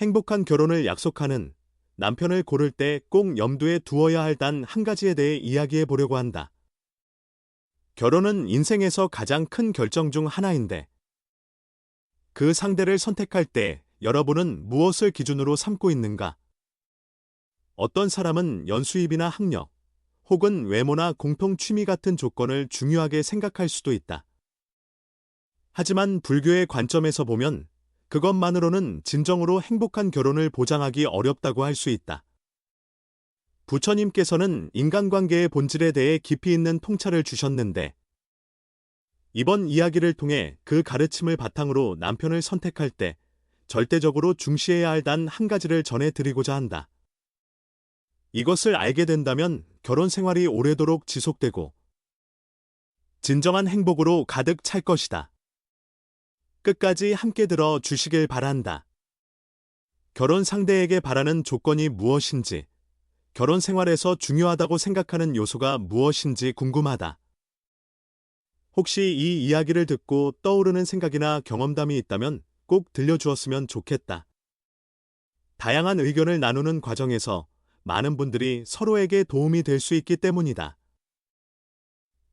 행복한 결혼을 약속하는 남편을 고를 때 꼭 염두에 두어야 할 단 한 가지에 대해 이야기해 보려고 한다. 결혼은 인생에서 가장 큰 결정 중 하나인데, 그 상대를 선택할 때 여러분은 무엇을 기준으로 삼고 있는가? 어떤 사람은 연수입이나 학력, 혹은 외모나 공통 취미 같은 조건을 중요하게 생각할 수도 있다. 하지만 불교의 관점에서 보면 그것만으로는 진정으로 행복한 결혼을 보장하기 어렵다고 할 수 있다. 부처님께서는 인간관계의 본질에 대해 깊이 있는 통찰을 주셨는데, 이번 이야기를 통해 그 가르침을 바탕으로 남편을 선택할 때 절대적으로 중시해야 할 단 한 가지를 전해드리고자 한다. 이것을 알게 된다면 결혼 생활이 오래도록 지속되고 진정한 행복으로 가득 찰 것이다. 끝까지 함께 들어 주시길 바란다. 결혼 상대에게 바라는 조건이 무엇인지, 결혼 생활에서 중요하다고 생각하는 요소가 무엇인지 궁금하다. 혹시 이 이야기를 듣고 떠오르는 생각이나 경험담이 있다면 꼭 들려주었으면 좋겠다. 다양한 의견을 나누는 과정에서 많은 분들이 서로에게 도움이 될 수 있기 때문이다.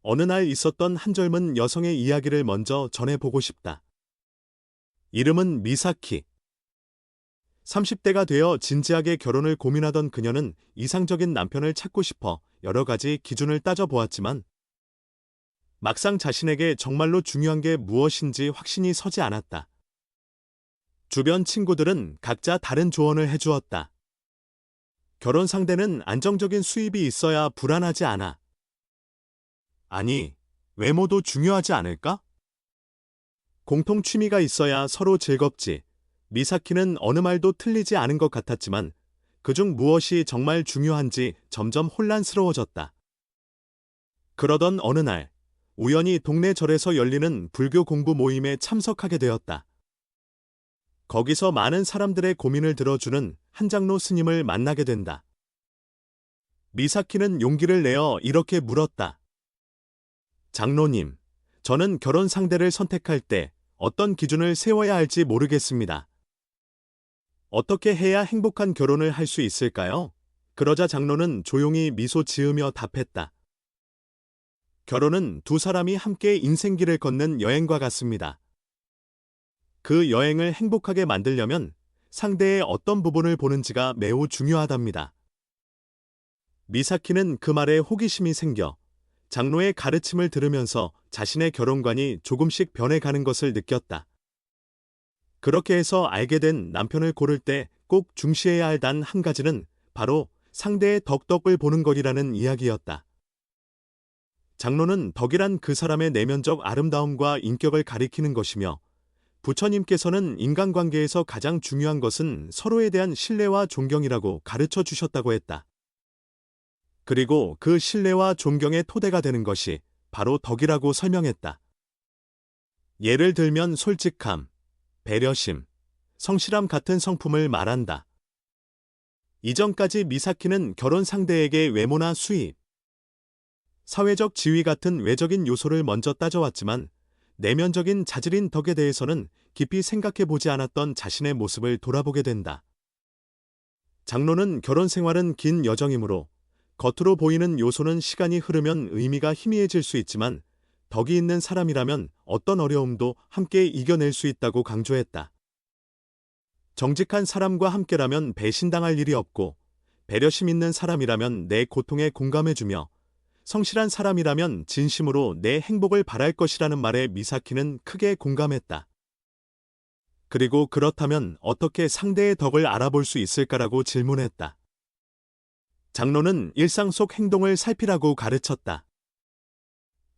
어느 날 있었던 한 젊은 여성의 이야기를 먼저 전해보고 싶다. 이름은 미사키. 30대가 되어 진지하게 결혼을 고민하던 그녀는 이상적인 남편을 찾고 싶어 여러 가지 기준을 따져보았지만 막상 자신에게 정말로 중요한 게 무엇인지 확신이 서지 않았다. 주변 친구들은 각자 다른 조언을 해주었다. 결혼 상대는 안정적인 수입이 있어야 불안하지 않아. 아니, 외모도 중요하지 않을까? 공통 취미가 있어야 서로 즐겁지. 미사키는 어느 말도 틀리지 않은 것 같았지만 그중 무엇이 정말 중요한지 점점 혼란스러워졌다. 그러던 어느 날, 우연히 동네 절에서 열리는 불교 공부 모임에 참석하게 되었다. 거기서 많은 사람들의 고민을 들어주는 한 장로 스님을 만나게 된다. 미사키는 용기를 내어 이렇게 물었다. 장로님, 저는 결혼 상대를 선택할 때 어떤 기준을 세워야 할지 모르겠습니다. 어떻게 해야 행복한 결혼을 할 수 있을까요? 그러자 장로는 조용히 미소 지으며 답했다. 결혼은 두 사람이 함께 인생길을 걷는 여행과 같습니다. 그 여행을 행복하게 만들려면 상대의 어떤 부분을 보는지가 매우 중요하답니다. 미사키는 그 말에 호기심이 생겨 장로의 가르침을 들으면서 자신의 결혼관이 조금씩 변해가는 것을 느꼈다. 그렇게 해서 알게 된 남편을 고를 때 꼭 중시해야 할 단 한 가지는 바로 상대의 덕덕을 보는 것이라는 이야기였다. 장로는 덕이란 그 사람의 내면적 아름다움과 인격을 가리키는 것이며, 부처님께서는 인간관계에서 가장 중요한 것은 서로에 대한 신뢰와 존경이라고 가르쳐 주셨다고 했다. 그리고 그 신뢰와 존경의 토대가 되는 것이 바로 덕이라고 설명했다. 예를 들면 솔직함, 배려심, 성실함 같은 성품을 말한다. 이전까지 미사키는 결혼 상대에게 외모나 수입, 사회적 지위 같은 외적인 요소를 먼저 따져왔지만 내면적인 자질인 덕에 대해서는 깊이 생각해 보지 않았던 자신의 모습을 돌아보게 된다. 장로는 결혼 생활은 긴 여정이므로 겉으로 보이는 요소는 시간이 흐르면 의미가 희미해질 수 있지만 덕이 있는 사람이라면 어떤 어려움도 함께 이겨낼 수 있다고 강조했다. 정직한 사람과 함께라면 배신당할 일이 없고, 배려심 있는 사람이라면 내 고통에 공감해주며, 성실한 사람이라면 진심으로 내 행복을 바랄 것이라는 말에 미사키는 크게 공감했다. 그리고 그렇다면 어떻게 상대의 덕을 알아볼 수 있을까라고 질문했다. 장로는 일상 속 행동을 살피라고 가르쳤다.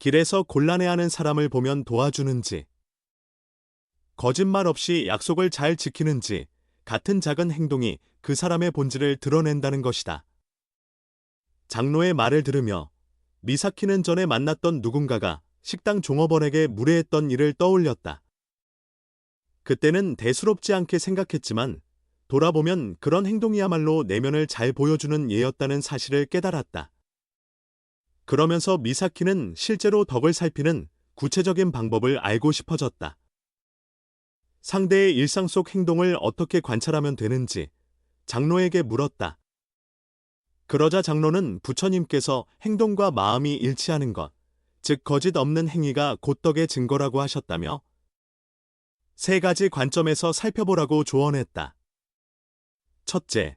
길에서 곤란해하는 사람을 보면 도와주는지, 거짓말 없이 약속을 잘 지키는지, 같은 작은 행동이 그 사람의 본질을 드러낸다는 것이다. 장로의 말을 들으며 미사키는 전에 만났던 누군가가 식당 종업원에게 무례했던 일을 떠올렸다. 그때는 대수롭지 않게 생각했지만 돌아보면 그런 행동이야말로 내면을 잘 보여주는 예였다는 사실을 깨달았다. 그러면서 미사키는 실제로 덕을 살피는 구체적인 방법을 알고 싶어졌다. 상대의 일상 속 행동을 어떻게 관찰하면 되는지 장로에게 물었다. 그러자 장로는 부처님께서 행동과 마음이 일치하는 것, 즉 거짓 없는 행위가 곧덕의 증거라고 하셨다며 세 가지 관점에서 살펴보라고 조언했다. 첫째,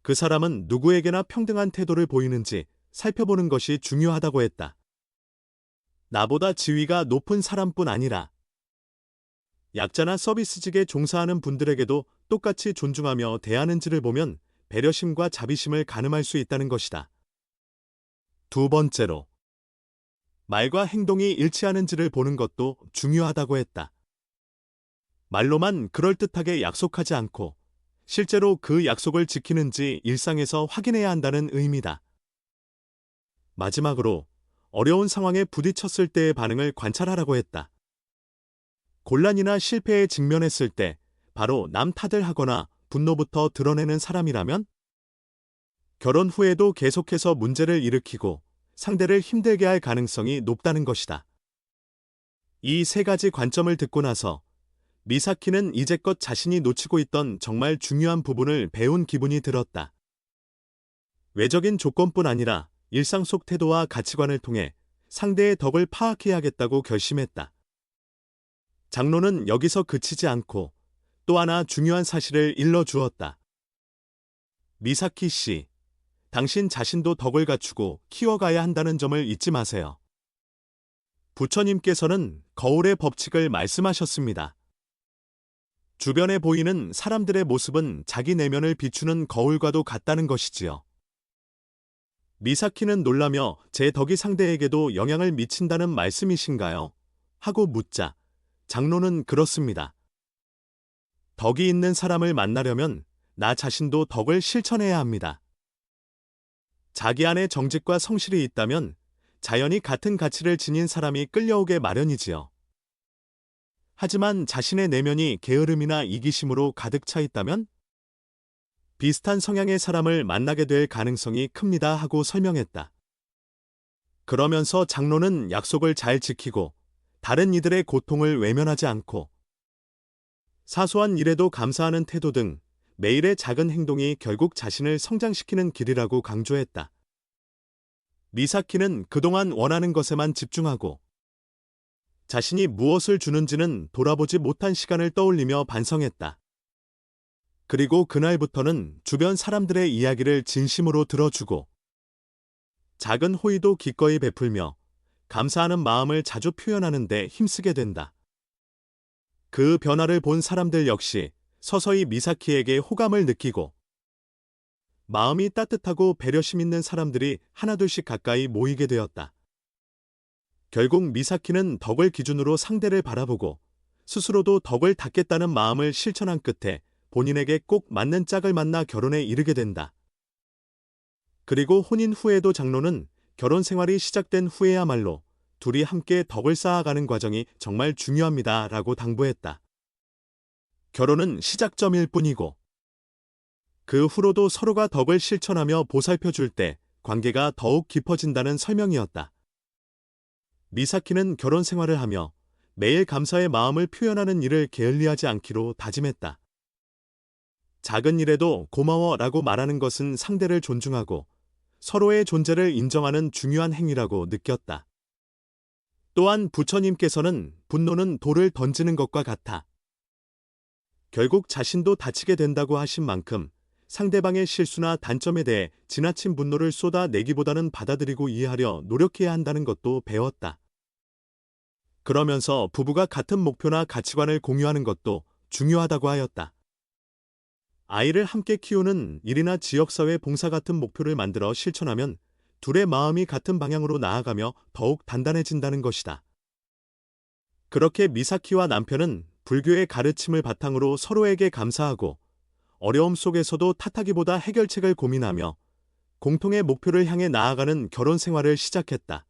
그 사람은 누구에게나 평등한 태도를 보이는지 살펴보는 것이 중요하다고 했다. 나보다 지위가 높은 사람뿐 아니라 약자나 서비스직에 종사하는 분들에게도 똑같이 존중하며 대하는지를 보면 배려심과 자비심을 가늠할 수 있다는 것이다. 두 번째로, 말과 행동이 일치하는지를 보는 것도 중요하다고 했다. 말로만 그럴듯하게 약속하지 않고 실제로 그 약속을 지키는지 일상에서 확인해야 한다는 의미다. 마지막으로, 어려운 상황에 부딪혔을 때의 반응을 관찰하라고 했다. 곤란이나 실패에 직면했을 때 바로 남 탓을 하거나 분노부터 드러내는 사람이라면 결혼 후에도 계속해서 문제를 일으키고 상대를 힘들게 할 가능성이 높다는 것이다. 이 세 가지 관점을 듣고 나서 미사키는 이제껏 자신이 놓치고 있던 정말 중요한 부분을 배운 기분이 들었다. 외적인 조건뿐 아니라 일상 속 태도와 가치관을 통해 상대의 덕을 파악해야겠다고 결심했다. 장로는 여기서 그치지 않고 또 하나 중요한 사실을 일러주었다. 미사키 씨, 당신 자신도 덕을 갖추고 키워가야 한다는 점을 잊지 마세요. 부처님께서는 거울의 법칙을 말씀하셨습니다. 주변에 보이는 사람들의 모습은 자기 내면을 비추는 거울과도 같다는 것이지요. 미사키는 놀라며 제 덕이 상대에게도 영향을 미친다는 말씀이신가요? 하고 묻자 장로는 그렇습니다. 덕이 있는 사람을 만나려면 나 자신도 덕을 실천해야 합니다. 자기 안에 정직과 성실이 있다면 자연히 같은 가치를 지닌 사람이 끌려오게 마련이지요. 하지만 자신의 내면이 게으름이나 이기심으로 가득 차 있다면 비슷한 성향의 사람을 만나게 될 가능성이 큽니다 하고 설명했다. 그러면서 장로는 약속을 잘 지키고 다른 이들의 고통을 외면하지 않고 사소한 일에도 감사하는 태도 등 매일의 작은 행동이 결국 자신을 성장시키는 길이라고 강조했다. 미사키는 그동안 원하는 것에만 집중하고 자신이 무엇을 주는지는 돌아보지 못한 시간을 떠올리며 반성했다. 그리고 그날부터는 주변 사람들의 이야기를 진심으로 들어주고 작은 호의도 기꺼이 베풀며 감사하는 마음을 자주 표현하는 데 힘쓰게 된다. 그 변화를 본 사람들 역시 서서히 미사키에게 호감을 느끼고 마음이 따뜻하고 배려심 있는 사람들이 하나둘씩 가까이 모이게 되었다. 결국 미사키는 덕을 기준으로 상대를 바라보고 스스로도 덕을 닦겠다는 마음을 실천한 끝에 본인에게 꼭 맞는 짝을 만나 결혼에 이르게 된다. 그리고 혼인 후에도 장로는 결혼 생활이 시작된 후에야말로 둘이 함께 덕을 쌓아가는 과정이 정말 중요합니다 라고 당부했다. 결혼은 시작점일 뿐이고 그 후로도 서로가 덕을 실천하며 보살펴줄 때 관계가 더욱 깊어진다는 설명이었다. 미사키는 결혼 생활을 하며 매일 감사의 마음을 표현하는 일을 게을리하지 않기로 다짐했다. 작은 일에도 고마워라고 말하는 것은 상대를 존중하고 서로의 존재를 인정하는 중요한 행위라고 느꼈다. 또한 부처님께서는 분노는 돌을 던지는 것과 같아 결국 자신도 다치게 된다고 하신 만큼 상대방의 실수나 단점에 대해 지나친 분노를 쏟아내기보다는 받아들이고 이해하려 노력해야 한다는 것도 배웠다. 그러면서 부부가 같은 목표나 가치관을 공유하는 것도 중요하다고 하였다. 아이를 함께 키우는 일이나 지역사회 봉사 같은 목표를 만들어 실천하면 둘의 마음이 같은 방향으로 나아가며 더욱 단단해진다는 것이다. 그렇게 미사키와 남편은 불교의 가르침을 바탕으로 서로에게 감사하고 어려움 속에서도 탓하기보다 해결책을 고민하며 공통의 목표를 향해 나아가는 결혼 생활을 시작했다.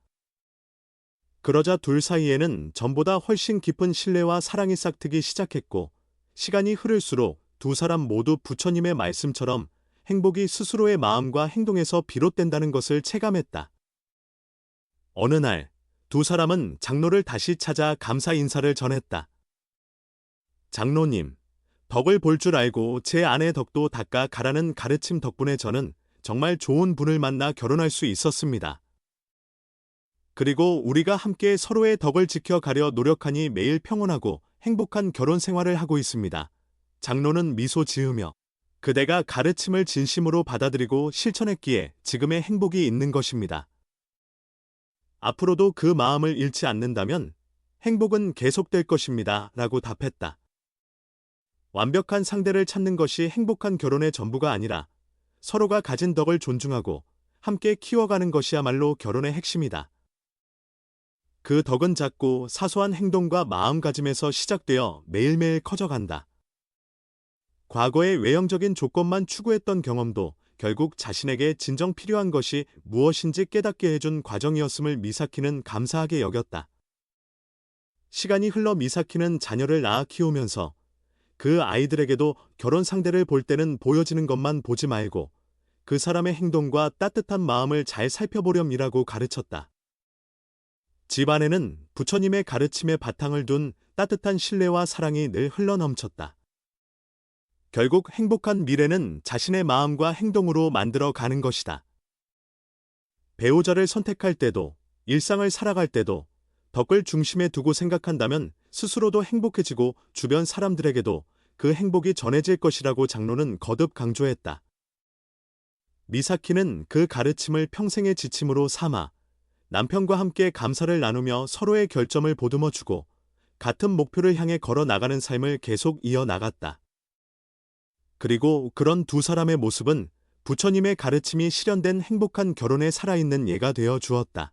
그러자 둘 사이에는 전보다 훨씬 깊은 신뢰와 사랑이 싹트기 시작했고 시간이 흐를수록 두 사람 모두 부처님의 말씀처럼 행복이 스스로의 마음과 행동에서 비롯된다는 것을 체감했다. 어느 날 두 사람은 장로를 다시 찾아 감사 인사를 전했다. 장로님, 덕을 볼 줄 알고 제 아내 덕도 닦아 가라는 가르침 덕분에 저는 정말 좋은 분을 만나 결혼할 수 있었습니다. 그리고 우리가 함께 서로의 덕을 지켜가려 노력하니 매일 평온하고 행복한 결혼 생활을 하고 있습니다. 장로는 미소 지으며 그대가 가르침을 진심으로 받아들이고 실천했기에 지금의 행복이 있는 것입니다. 앞으로도 그 마음을 잃지 않는다면 행복은 계속될 것입니다. 라고 답했다. 완벽한 상대를 찾는 것이 행복한 결혼의 전부가 아니라 서로가 가진 덕을 존중하고 함께 키워가는 것이야말로 결혼의 핵심이다. 그 덕은 작고 사소한 행동과 마음가짐에서 시작되어 매일매일 커져간다. 과거의 외형적인 조건만 추구했던 경험도 결국 자신에게 진정 필요한 것이 무엇인지 깨닫게 해준 과정이었음을 미사키는 감사하게 여겼다. 시간이 흘러 미사키는 자녀를 낳아 키우면서 그 아이들에게도 결혼 상대를 볼 때는 보여지는 것만 보지 말고 그 사람의 행동과 따뜻한 마음을 잘 살펴보렴이라고 가르쳤다. 집안에는 부처님의 가르침에 바탕을 둔 따뜻한 신뢰와 사랑이 늘 흘러넘쳤다. 결국 행복한 미래는 자신의 마음과 행동으로 만들어 가는 것이다. 배우자를 선택할 때도, 일상을 살아갈 때도 덕을 중심에 두고 생각한다면 스스로도 행복해지고 주변 사람들에게도 그 행복이 전해질 것이라고 장로는 거듭 강조했다. 미사키는 그 가르침을 평생의 지침으로 삼아 남편과 함께 감사를 나누며 서로의 결점을 보듬어주고 같은 목표를 향해 걸어 나가는 삶을 계속 이어나갔다. 그리고 그런 두 사람의 모습은 부처님의 가르침이 실현된 행복한 결혼에 살아있는 예가 되어 주었다.